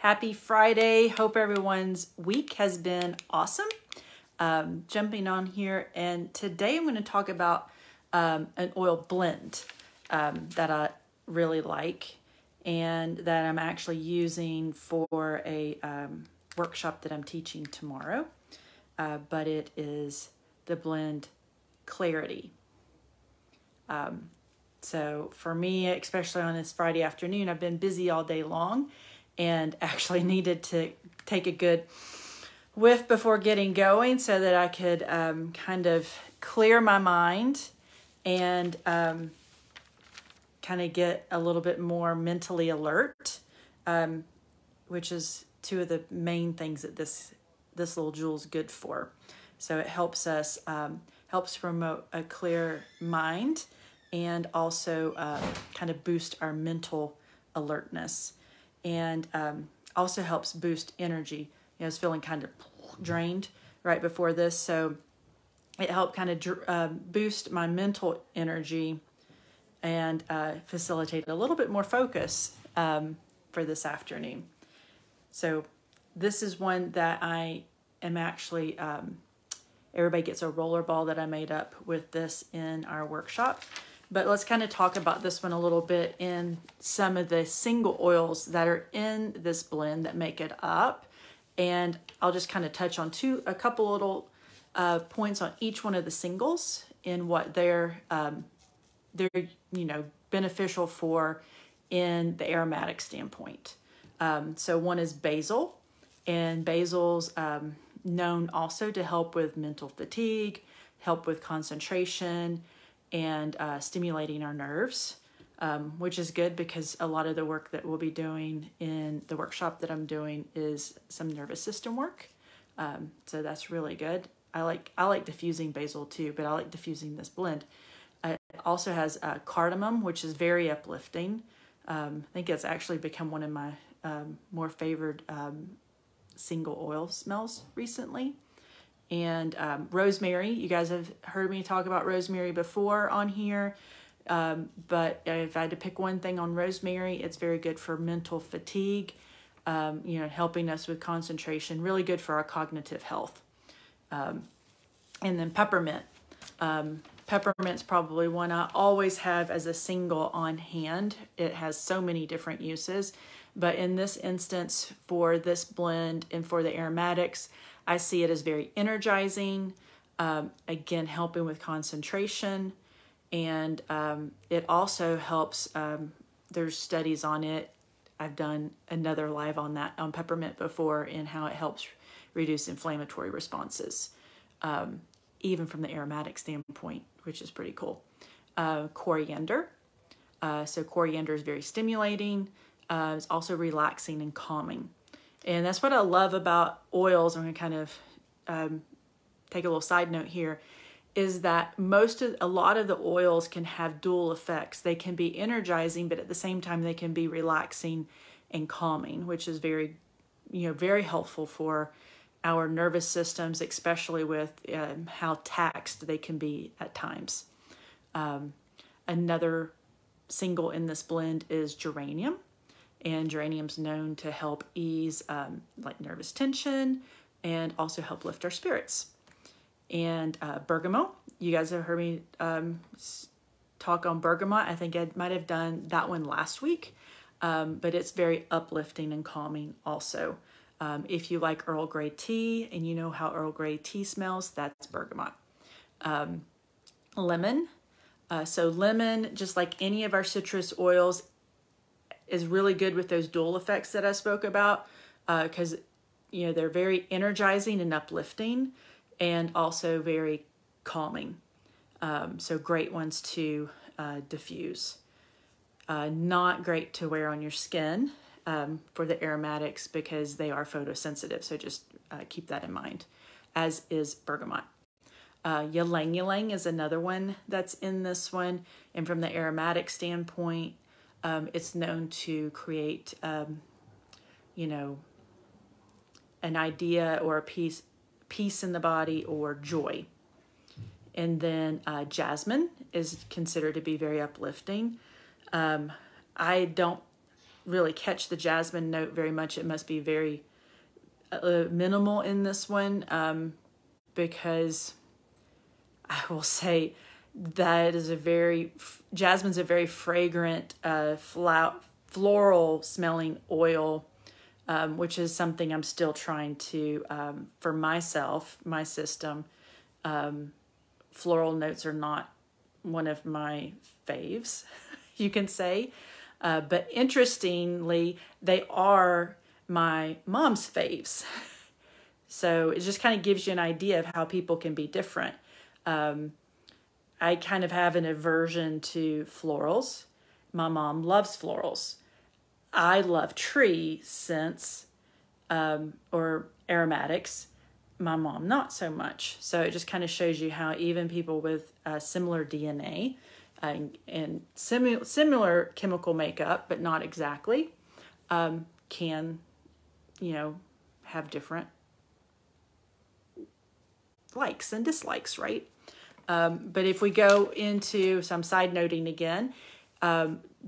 Happy Friday. Hope everyone's week has been awesome. Jumping on here, and today I'm going to talk about an oil blend that I really like and that I'm actually using for a workshop that I'm teaching tomorrow. But it is the blend Clarity. So for me, especially on this Friday afternoon, I've been busy all day long and actually needed to take a good whiff before getting going so that I could kind of clear my mind and kind of get a little bit more mentally alert, which is two of the main things that this little jewel is good for. So it helps us, helps promote a clear mind and also kind of boost our mental alertness, and also helps boost energy. I was feeling kind of drained right before this, so it helped kind of boost my mental energy and facilitate a little bit more focus for this afternoon. So this is one that I am actually, everybody gets a roller ball that I made up with this in our workshop. But let's kind of talk about this one a little bit in some of the single oils that are in this blend that make it up. And I'll just kind of touch on a couple little points on each one of the singles and what they're beneficial for in the aromatic standpoint. So one is basil, and basil's known also to help with mental fatigue, help with concentration, and stimulating our nerves, which is good because a lot of the work that we'll be doing in the workshop that I'm doing is some nervous system work. So that's really good. I like diffusing basil too, but I like diffusing this blend. It also has cardamom, which is very uplifting. I think it's actually become one of my more favored single oil smells recently. And rosemary, you guys have heard me talk about rosemary before on here, but if I had to pick one thing on rosemary, it's very good for mental fatigue, helping us with concentration, really good for our cognitive health. And then peppermint. Peppermint's probably one I always have as a single on hand. It has so many different uses, but in this instance, for this blend and for the aromatics, I see it as very energizing, again, helping with concentration, and it also helps, there's studies on it. I've done another live on that, on peppermint before, and how it helps reduce inflammatory responses, even from the aromatic standpoint, which is pretty cool. Coriander. So coriander is very stimulating. It's also relaxing and calming. And that's what I love about oils. I'm going to kind of take a little side note here, is that a lot of the oils can have dual effects. They can be energizing, but at the same time, they can be relaxing and calming, which is very, very helpful for our nervous systems, especially with how taxed they can be at times. Another single in this blend is geranium. And geranium's known to help ease like nervous tension and also help lift our spirits. And bergamot, you guys have heard me talk on bergamot. I think I might have done that one last week, but it's very uplifting and calming also. If you like Earl Grey tea and you know how Earl Grey tea smells, that's bergamot. Lemon. So lemon, just like any of our citrus oils, is really good with those dual effects that I spoke about, because they're very energizing and uplifting, and also very calming. So great ones to diffuse. Not great to wear on your skin for the aromatics because they are photosensitive. So just keep that in mind, as is bergamot. Ylang ylang is another one that's in this one, and from the aromatic standpoint, it's known to create, an idea or a peace in the body or joy. And then jasmine is considered to be very uplifting. I don't really catch the jasmine note very much. It must be very minimal in this one, because I will say that is jasmine's a very fragrant, floral smelling oil, which is something I'm still trying to, for myself, my system. Floral notes are not one of my faves, you can say. But interestingly, they are my mom's faves. So it just kind of gives you an idea of how people can be different. I kind of have an aversion to florals. My mom loves florals. I love tree scents, or aromatics. My mom not so much. So it just kind of shows you how even people with similar DNA and similar chemical makeup, but not exactly, can, have different likes and dislikes, right? But if we go into some side noting again,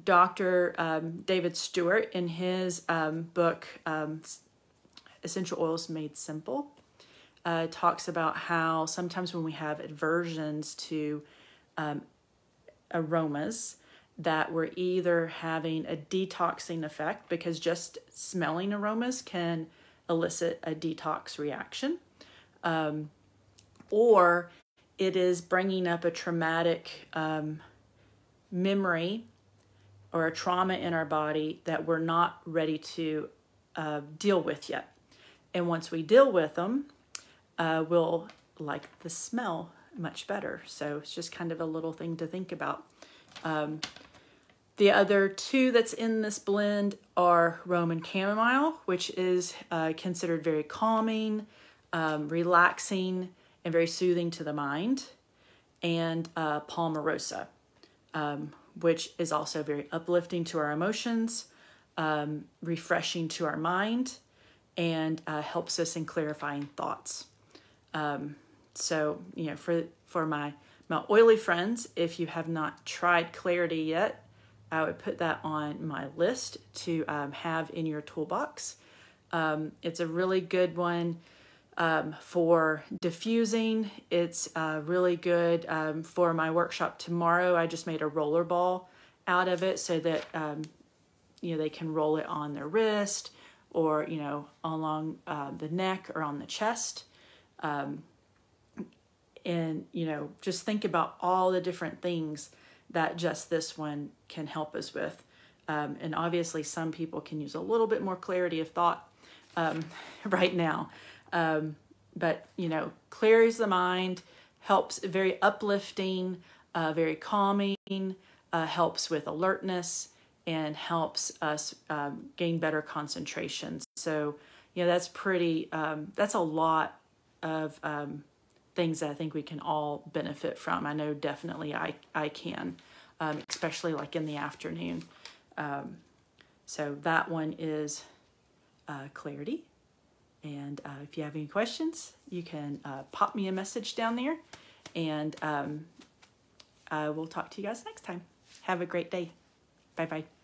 Dr. David Stewart, in his book, Essential Oils Made Simple, talks about how sometimes when we have aversions to aromas, that we're either having a detoxing effect, because just smelling aromas can elicit a detox reaction, or it is bringing up a traumatic memory or a trauma in our body that we're not ready to deal with yet. And once we deal with them, we'll like the smell much better. So it's just kind of a little thing to think about. The other two that's in this blend are Roman chamomile, which is considered very calming, relaxing, and very soothing to the mind, and Palmarosa, which is also very uplifting to our emotions, refreshing to our mind, and helps us in clarifying thoughts. So, for my oily friends, if you have not tried Clarity yet, I would put that on my list to have in your toolbox. It's a really good one for diffusing. It's really good for my workshop tomorrow. I just made a roller ball out of it so that they can roll it on their wrist, or along the neck or on the chest. And just think about all the different things that just this one can help us with. And obviously some people can use a little bit more clarity of thought right now. But clears the mind, helps, very uplifting, very calming, helps with alertness, and helps us gain better concentration. So, that's that's a lot of things that I think we can all benefit from. I know definitely I can, especially like in the afternoon. So that one is Clarity. And if you have any questions, you can pop me a message down there, and I will talk to you guys next time. Have a great day. Bye-bye.